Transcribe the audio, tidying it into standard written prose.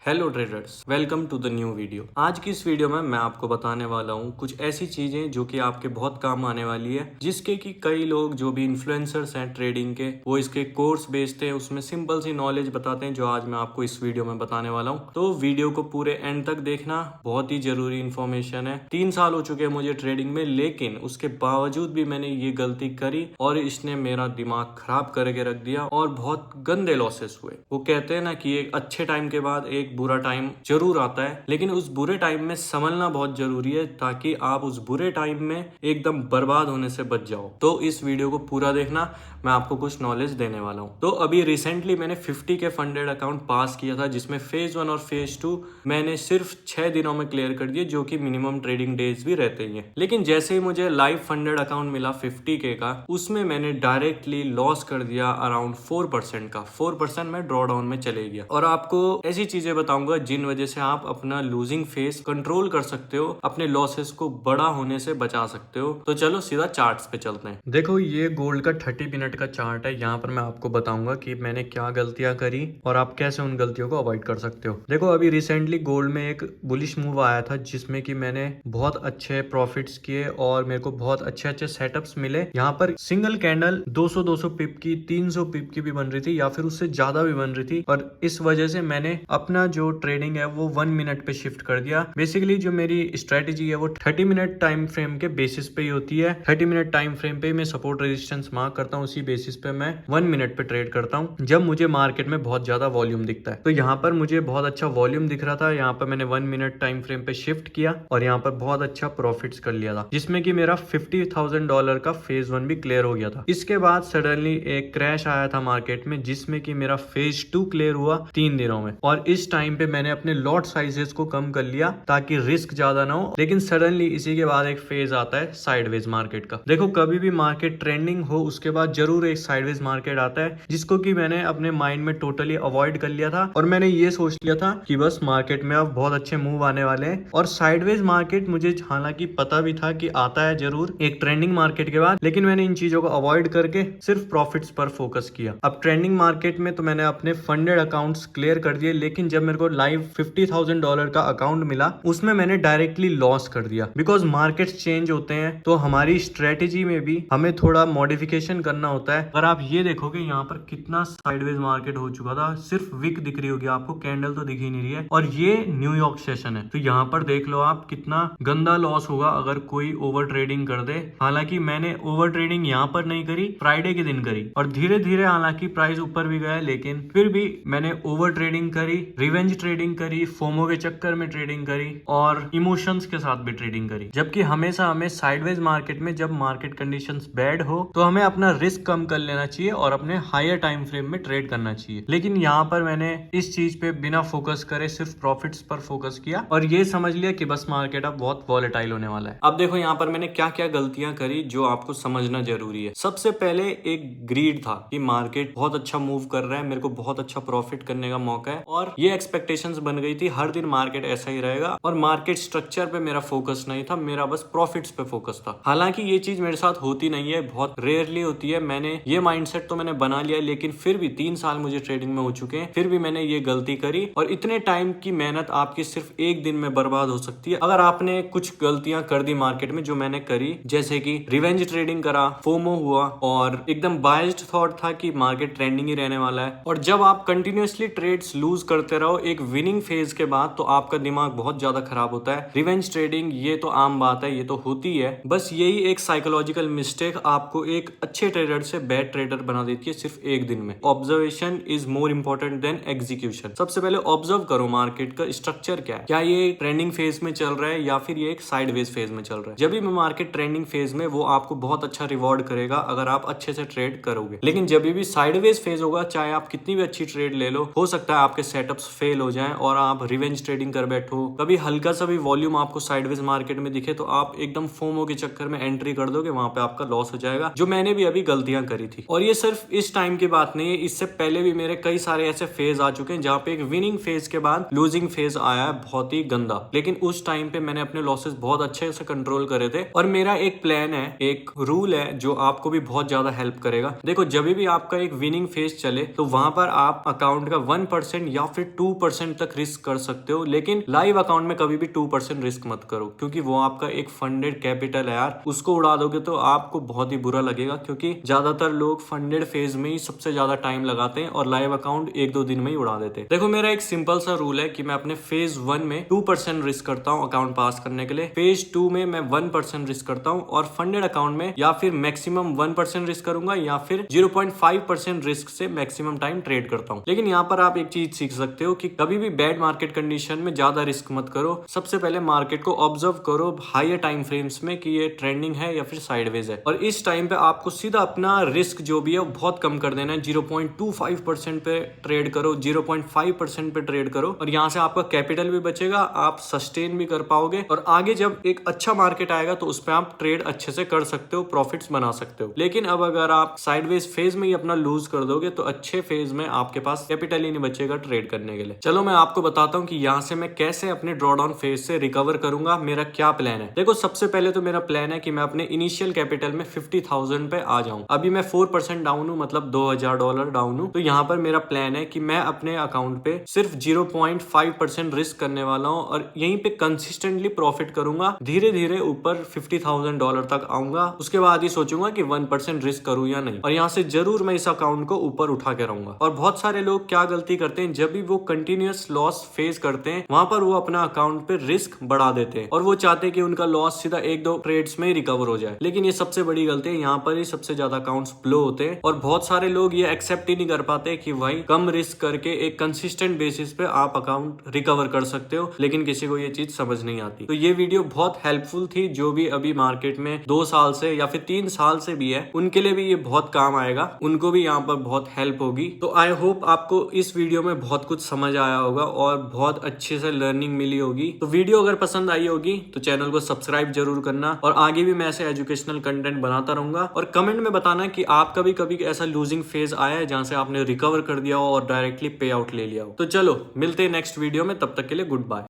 Hello traders, welcome to the new video. आज की इस वीडियो में मैं आपको बताने वाला हूँ कुछ ऐसी चीजें जो कि आपके बहुत काम आने वाली है, जिसके कि कई लोग जो भी इन्फ्लुएंसर्स हैं ट्रेडिंग के, वो इसके कोर्स बेचते हैं, उसमें सिंपल सी नॉलेज बताते हैं, जो आज मैं आपको इस वीडियो में बताने वाला हूँ। तो वीडियो को पूरे एंड तक देखना, बहुत ही जरूरी इन्फॉर्मेशन है। 3 साल हो चुके हैं मुझे ट्रेडिंग में, लेकिन उसके बावजूद भी मैंने ये गलती करी और इसने मेरा दिमाग खराब करके रख दिया और बहुत गंदे लॉसेस हुए। वो कहते हैं ना कि एक अच्छे टाइम के बाद एक बुरा टाइम जरूर आता है, लेकिन उस बुरे टाइम में संभलना बहुत जरूरी है ताकि आप उस बुरे टाइम में एकदम बर्बाद होने से बच जाओ। तो इस वीडियो को पूरा देखना, मैं आपको कुछ नॉलेज देने वाला हूँ। तो अभी रिसेंटली मैंने 50 के फंडेड अकाउंट पास किया था, जिसमें फेज 1 और फेज 2 मैंने सिर्फ 6 दिनों में क्लियर कर दिए, जो कि मिनिमम ट्रेडिंग डेज भी रहते ही हैं। लेकिन जैसे ही मुझे लाइव फंडेड अकाउंट मिला 50 के का, उसमें मैंने डायरेक्टली लॉस कर दिया अराउंड 4% का। 4% में ड्रॉ डाउन में चले गया। और आपको ऐसी चीजें बताऊंगा जिन वजह से आप अपना लूजिंग फेस कंट्रोल कर सकते हो, अपने लॉसेस को बड़ा होने से बचा सकते हो। तो चलो सीधा चार्ट्स पे चलते हैं। देखो, ये गोल्ड का 30 मिनट का चार्ट है। यहाँ पर मैं आपको बताऊंगा कि मैंने क्या गलतियां करी और आप कैसे उन गलतियों को अवॉइड कर सकते हो। देखो, अभी रिसेंटली गोल्ड में एक बुलिश मूव आया था, जिसमें कि मैंने बहुत अच्छे प्रॉफिट्स किए और मेरे को बहुत अच्छे अच्छे सेटअप्स मिले। यहाँ पर सिंगल कैंडल 200 पिप की, 300 पिप की भी बन रही थी, या फिर उससे ज्यादा भी बन रही थी। और इस वजह से मैंने अपना जो ट्रेडिंग है वो 1 मिनट पे शिफ्ट कर दिया। बेसिकली जो मेरी स्ट्रेटेजी है वो 30 मिनट टाइम फ्रेम के बेसिस पे ही होती है। 30 मिनट टाइम फ्रेम पे मैं सपोर्ट रेजिस्टेंस मार्क करता हूँ, उसी बेसिस पे मैं 1 मिनट पे ट्रेड करता हूँ, जब मुझे मार्केट में बहुत ज्यादा वॉल्यूम दिखता है। तो यहाँ पर मुझे बहुत अच्छा वॉल्यूम दिख रहा था, यहाँ पर मैंने 1 मिनट टाइम फ्रेम पे शिफ्ट किया और यहाँ पर बहुत अच्छा प्रॉफिट्स कर लिया था, जिसमें कि मेरा $50,000 का फेज 1 भी क्लियर हो गया था। इसके बाद सडनली एक क्रैश आया था मार्केट में, जिसमें कि मेरा फेज 2 क्लियर हुआ 3 दिनों में। और इस टाइम पे मैंने अपने लॉट साइजेस को कम कर लिया ताकि रिस्क ज्यादा ना हो। लेकिन सडनली इसी के बाद एक फेज आता है साइडवेज मार्केट का। देखो, कभी भी मार्केट ट्रेंडिंग हो उसके बाद जरूर एक साइडवेज मार्केट आता है, जिसको कि मैंने अपने माइंड में टोटली अवॉइड कर लिया था। और मैंने ये सोच लिया था कि बस मार्केट में अब बहुत अच्छे मूव आने वाले हैं। और साइडवेज मार्केट मुझे हालांकि पता भी था कि आता है जरूर एक ट्रेंडिंग मार्केट के बाद, लेकिन मैंने इन चीजों को अवॉइड करके सिर्फ प्रॉफिट्स पर फोकस किया। अब ट्रेंडिंग मार्केट में तो मैंने अपने फंडेड अकाउंट्स क्लियर कर दिए, लेकिन जब मेरे को लाइव $50,000 का अकाउंट मिला, उसमें मैंने डायरेक्टली लॉस कर दिया। बिकॉज मार्केट्स चेंज होते हैं, तो हमारी स्ट्रेटेजी में भी हमें थोड़ा मॉडिफिकेशन करना होता है। अगर आप ये देखोगे यहाँ पर कितना साइडवेज मार्केट हो चुका था, सिर्फ विक दिख रही होगी आपको, कैंडल तो दिख ही नहीं रही है। और ये न्यूयॉर्क सेशन है, तो यहाँ पर देख लो आप कितना गंदा लॉस होगा अगर कोई ओवर ट्रेडिंग कर दे। हालांकि मैंने ओवर ट्रेडिंग यहाँ पर नहीं करी, फ्राइडे के दिन करी, और धीरे धीरे हालांकि प्राइस ऊपर भी गया, लेकिन फिर भी मैंने ओवर ट्रेडिंग करी, रिवेंज ट्रेडिंग करी, फोमो के चक्कर में ट्रेडिंग करी और इमोशंस के साथ भी ट्रेडिंग करी। जबकि हमेशा हमें साइडवेज मार्केट में जब मार्केट कंडीशंस बैड हो तो हमें अपना रिस्क कम कर लेना चाहिए और अपने हायर टाइम फ्रेम में ट्रेड करना चाहिए। लेकिन यहाँ पर मैंने इस चीज पे बिना फोकस करे सिर्फ प्रॉफिट्स पर फोकस किया और ये समझ लिया कि बस मार्केट अब बहुत वॉलेटाइल होने वाला है। अब देखो यहाँ पर मैंने क्या क्या गलतियां करी जो आपको समझना जरूरी है। सबसे पहले एक ग्रीड था कि मार्केट बहुत अच्छा मूव कर रहा है, मेरे को बहुत अच्छा प्रॉफिट करने का मौका है, और ये एक्सपेक्टेशंस बन गई थी हर दिन मार्केट ऐसा ही रहेगा। और मार्केट स्ट्रक्चर पे मेरा फोकस नहीं था, मेरा बस प्रॉफिट्स पे फोकस था। हालांकि ये चीज मेरे साथ होती नहीं है, बहुत रेयरली होती है। मैंने ये माइंडसेट तो मैंने बना लिया, लेकिन फिर भी 3 साल मुझे ट्रेडिंग में हो चुके हैं, फिर भी मैंने ये गलती करी। और इतने टाइम की मेहनत आपकी सिर्फ एक दिन में बर्बाद हो सकती है अगर आपने कुछ गलतियां कर दी मार्केट में, जो मैंने करी। जैसे कि रिवेंज ट्रेडिंग करा, फोमो हुआ, और एकदम बायस्ड थॉट था कि मार्केट ट्रेंडिंग ही रहने वाला है। और जब आप कंटिन्यूअसली ट्रेड्स लूज करते रहो एक विनिंग फेज के बाद, तो आपका दिमाग बहुत ज्यादा खराब होता है। रिवेंज ट्रेडिंग ये तो आम बात है, ये तो होती है, बस यही एक साइकोलॉजिकल मिस्टेक आपको एक अच्छे ट्रेडर से बैड ट्रेडर बना देती है सिर्फ एक दिन में। Observation is more important than execution. सबसे पहले ऑब्जर्व करो मार्केट का स्ट्रक्चर क्या है, क्या ये ट्रेंडिंग फेज में चल रहा है या फिर ये एक साइडवेज फेज में चल रहा है। जब भी मार्केट ट्रेंडिंग फेज में, वो आपको बहुत अच्छा रिवॉर्ड करेगा अगर आप अच्छे से ट्रेड करोगे। लेकिन जब भी साइडवेज फेज होगा, चाहे आप कितनी भी अच्छी ट्रेड ले लो, हो सकता है आपके सेटअप्स फेल हो जाएं और आप रिवेंज ट्रेडिंग कर बैठो। कभी हल्का सा भी वॉल्यूम आपको साइडवेज मार्केट में दिखे तो आप एकदम फोमो के चक्कर में एंट्री कर दोगे, वहां पे आपका लॉस हो जाएगा, जो मैंने भी अभी गलतियां करी थी। और ये सिर्फ इस टाइम की बात नहीं है, इससे पहले भी मेरे कई सारे ऐसे फेज आ चुके हैं जहां पे एक विनिंग फेज के बाद लूजिंग फेज आया है, बहुत ही गंदा। लेकिन उस टाइम पे मैंने अपने लॉसेस बहुत अच्छे से कंट्रोल करे थे। और मेरा एक प्लान है, एक रूल है जो आपको भी बहुत ज्यादा हेल्प करेगा। देखो, जब भी आपका एक विनिंग फेज चले तो वहां पर आप अकाउंट का 1% या फिर 2% तक रिस्क कर सकते हो, लेकिन लाइव अकाउंट में कभी भी 2% रिस्क मत करो, क्योंकि वो आपका एक फंडेड कैपिटल है यार। उसको उड़ा दोगे तो आपको बहुत ही बुरा लगेगा, क्योंकि ज्यादातर लोग फंडेड फेज में ही सबसे ज्यादा टाइम लगाते हैं और लाइव अकाउंट 1-2 दिन में ही उड़ा देते हैं। देखो, मेरा एक सिंपल सा रूल है कि मैं अपने फेज 1 में 2% रिस्क करता हूँ अकाउंट पास करने के लिए, फेज 2 में मैं 1% रिस्क करता हूँ, और फंडेड अकाउंट में या फिर मैक्सिमम 1% रिस्क करूंगा या फिर 0.5% रिस्क से मैक्सिमम टाइम ट्रेड करता हूँ। लेकिन यहाँ पर आप एक चीज सीख सकते हो कि कभी भी बैड मार्केट कंडीशन में ज्यादा रिस्क मत करो। सबसे पहले मार्केट को ऑब्जर्व करो हायर टाइम फ्रेम्स में कि ये ट्रेंडिंग है या फिर साइडवेज है, और इस टाइम पे आपको सीधा अपना रिस्क जो भी है वो बहुत कम कर देना है। 0.25% पे ट्रेड करो, 0.5% पे ट्रेड करो, और यहाँ से आपका कैपिटल भी बचेगा, आप सस्टेन भी कर पाओगे, और आगे जब एक अच्छा मार्केट आएगा तो उस पर आप ट्रेड अच्छे से कर सकते हो, प्रॉफिट्स बना सकते हो। लेकिन अब अगर आप साइडवेज फेज में ही अपना लूज कर दोगे तो अच्छे फेज में आपके पास कैपिटल ही नहीं बचेगा ट्रेड करने के लिए। चलो मैं आपको बताता हूँ कि यहाँ से मैं कैसे अपने ड्रॉडाउन फेज से रिकवर करूंगा, मेरा क्या प्लान है। देखो, सबसे पहले तो मेरा प्लान है कि मैं अपने इनिशियल कैपिटल में 50,000 पे आ जाऊं। अभी मैं 4% डाउन हूं, मतलब $2,000 डाउन हूं। तो यहाँ पर मेरा प्लान है कि मैं अपने अकाउंट पे सिर्फ 0.5% रिस्क करने वाला हूँ, और यहीं पे कंसिस्टेंटली प्रॉफिट करूंगा। धीरे धीरे ऊपर $50,000 तक आऊंगा, उसके बाद ही सोचूंगा कि 1% रिस्क करूं या नहीं, और यहाँ से जरूर मैं इस अकाउंट को ऊपर उठा के रहूंगा। और बहुत सारे लोग क्या गलती करते हैं, जब भी वो कंटिन्यूअस लॉस फेस करते हैं वहां पर वो अपना अकाउंट पे रिस्क बढ़ा देते हैं, और वो चाहते हैं कि उनका लॉस सीधा 1-2 ट्रेड्स में ही रिकवर हो जाए। लेकिन ये सबसे बड़ी गलती है, यहाँ पर ही सबसे ज्यादा अकाउंट्स ब्लो होते हैं, और बहुत सारे लोग ये एक्सेप्ट ही नहीं कर पाते कि भाई कम रिस्क करके एक कंसिस्टेंट बेसिस पे आप अकाउंट रिकवर कर सकते हो, लेकिन किसी को ये चीज समझ नहीं आती। तो ये वीडियो बहुत हेल्पफुल थी, जो भी अभी मार्केट में 2 साल से या फिर 3 साल से भी है उनके लिए भी ये बहुत काम आएगा, उनको भी यहाँ पर बहुत हेल्प होगी। तो आई होप आपको इस वीडियो में बहुत कुछ समझ आया होगा और बहुत अच्छे से लर्निंग मिली होगी। तो वीडियो अगर पसंद आई होगी तो चैनल को सब्सक्राइब जरूर करना, और आगे भी मैं ऐसे एजुकेशनल कंटेंट बनाता रहूंगा। और कमेंट में बताना कि आप कभी कभी ऐसा लूजिंग फेज आया है जहां से आपने रिकवर कर दिया हो और डायरेक्टली पे आउट ले लिया हो। तो चलो मिलते हैं नेक्स्ट वीडियो में, तब तक के लिए गुड बाय।